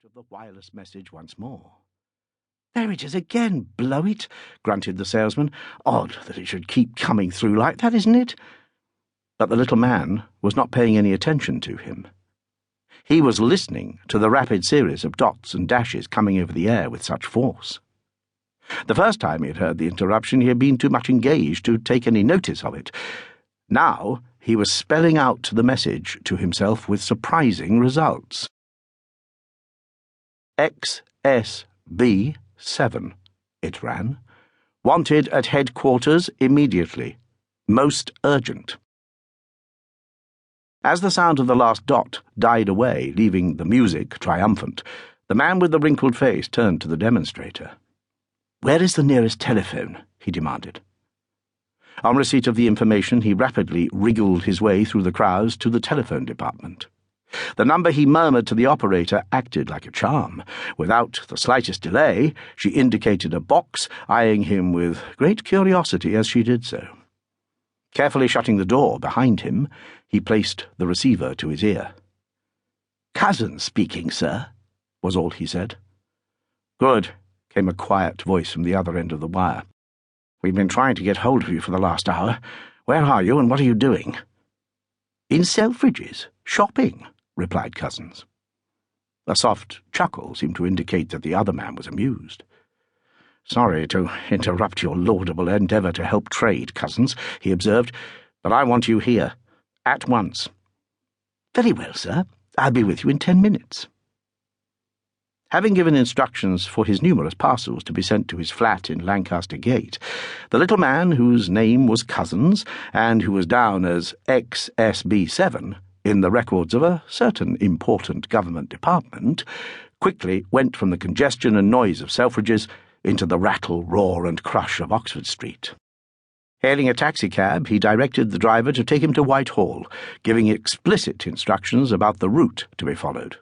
of the wireless message once more. "There it is again, blow it," grunted the salesman. "Odd that it should keep coming through like that, isn't it?" But the little man was not paying any attention to him. He was listening to the rapid series of dots and dashes coming over the air with such force. The first time he had heard the interruption, he had been too much engaged to take any notice of it. Now he was spelling out the message to himself with surprising results. XSB7, it ran. "Wanted at headquarters immediately. Most urgent." As the sound of the last dot died away, leaving the music triumphant, the man with the wrinkled face turned to the demonstrator. "Where is the nearest telephone?" he demanded. On receipt of the information, he rapidly wriggled his way through the crowds to the telephone department. The number he murmured to the operator acted like a charm. Without the slightest delay, she indicated a box, eyeing him with great curiosity as she did so. Carefully shutting the door behind him, he placed the receiver to his ear. "Cousin speaking, sir," was all he said. "Good," came a quiet voice from the other end of the wire. "We've been trying to get hold of you for the last hour. Where are you, and what are you doing?" "In Selfridge's, shopping," replied Cousins. A soft chuckle seemed to indicate that the other man was amused. "Sorry to interrupt your laudable endeavour to help trade, Cousins," he observed, "but I want you here. At once." "Very well, sir. I'll be with you in 10 minutes. Having given instructions for his numerous parcels to be sent to his flat in Lancaster Gate, the little man, whose name was Cousins, and who was down as XSB7 in the records of a certain important government department, quickly went from the congestion and noise of Selfridge's into the rattle, roar, and crush of Oxford Street. Hailing a taxicab, he directed the driver to take him to Whitehall, giving explicit instructions about the route to be followed.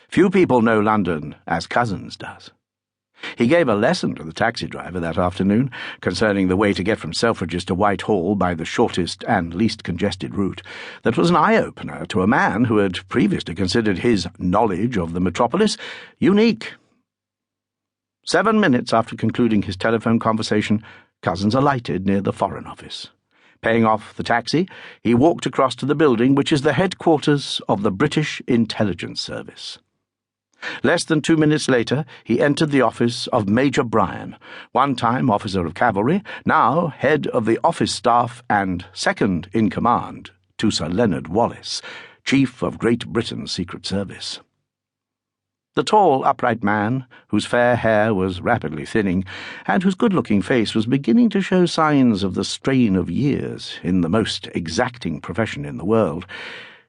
Few people know London as Cousins does. He gave a lesson to the taxi driver that afternoon concerning the way to get from Selfridge's to Whitehall by the shortest and least congested route that was an eye-opener to a man who had previously considered his knowledge of the metropolis unique. 7 minutes after concluding his telephone conversation, Cousins alighted near the Foreign Office. Paying off the taxi, he walked across to the building which is the headquarters of the British Intelligence Service. Less than 2 minutes later, he entered the office of Major Bryan, one-time officer of cavalry, now head of the office staff and second in command to Sir Leonard Wallace, Chief of Great Britain's Secret Service. The tall, upright man, whose fair hair was rapidly thinning, and whose good-looking face was beginning to show signs of the strain of years in the most exacting profession in the world,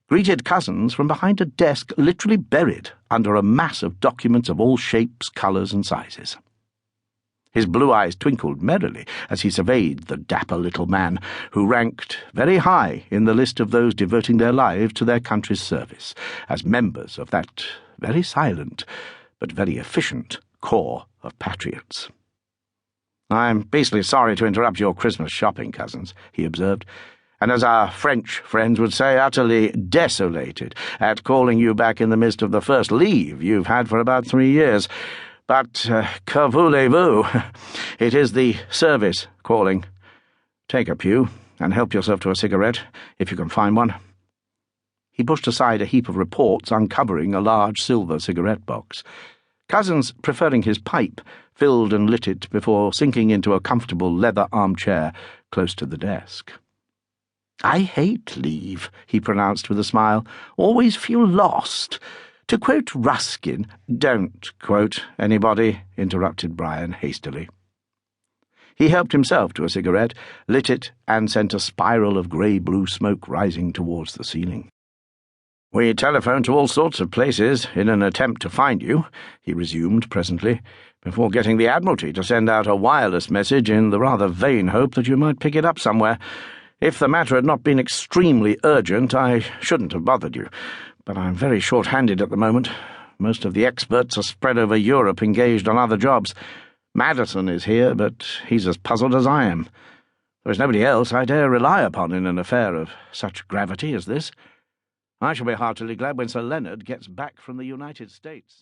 greeted Cousins from behind a desk literally buried under a mass of documents of all shapes, colours, and sizes. His blue eyes twinkled merrily as he surveyed the dapper little man, who ranked very high in the list of those devoting their lives to their country's service, as members of that very silent but very efficient corps of patriots. "I'm beastly sorry to interrupt your Christmas shopping, Cousins," he observed, "and as our French friends would say, utterly desolated at calling you back in the midst of the first leave you've had for about 3 years. But, que voulez-vous? It is the service calling. Take a pew, and help yourself to a cigarette, if you can find one." He pushed aside a heap of reports, uncovering a large silver cigarette box. Cousins, preferring his pipe, filled and lit it before sinking into a comfortable leather armchair close to the desk. "I hate leave," he pronounced with a smile. "Always feel lost. To quote Ruskin—" "Don't quote anybody," interrupted Bryan hastily. He helped himself to a cigarette, lit it, and sent a spiral of grey-blue smoke rising towards the ceiling. "We telephoned to all sorts of places in an attempt to find you," he resumed presently, "before getting the Admiralty to send out a wireless message in the rather vain hope that you might pick it up somewhere. If the matter had not been extremely urgent, I shouldn't have bothered you, but I'm very short-handed at the moment. Most of the experts are spread over Europe, engaged on other jobs. Madison is here, but he's as puzzled as I am. There is nobody else I dare rely upon in an affair of such gravity as this. I shall be heartily glad when Sir Leonard gets back from the United States."